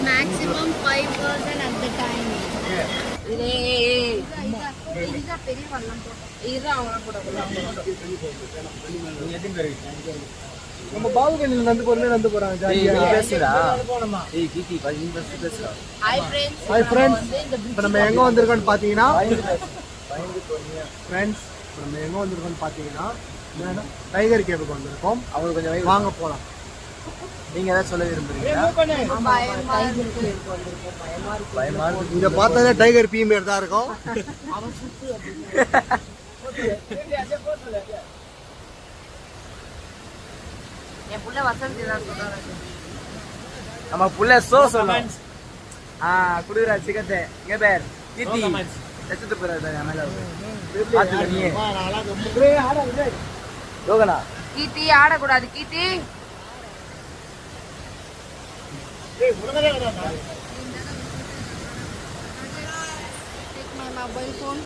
maximum 5% at the time. நம்ம பாகுபலில நந்து போறாங்க ஜாலியா பேசுடா. ஏய் கீதி பேசுடா. ஹாய் ஃப்ரெண்ட்ஸ், இப்போ நம்ம எங்க வந்திருக்கோம்னு பாத்தீங்கன்னா டைகர் கேவுக்கு வந்திருக்கோம். அவங்களுக்கு கொஞ்சம் வாங்க போலாம். நீங்க ஏதாவது சொல்ல விரும்புறீங்களா? பயமா இருக்கு. இங்க பார்த்தாலே டைகர் பீமேர் தான் இருக்கும். நம்ம புள்ள சோ சொல்லும். குடுறா சிக்கத்தை. இங்க பேர் கீதி எச்சத்து போறாரு மேல. ஆத்துல நீ யோகனா கீர்த்தி ஆடக்கூடாது. கீர்த்தி take my mobile phone.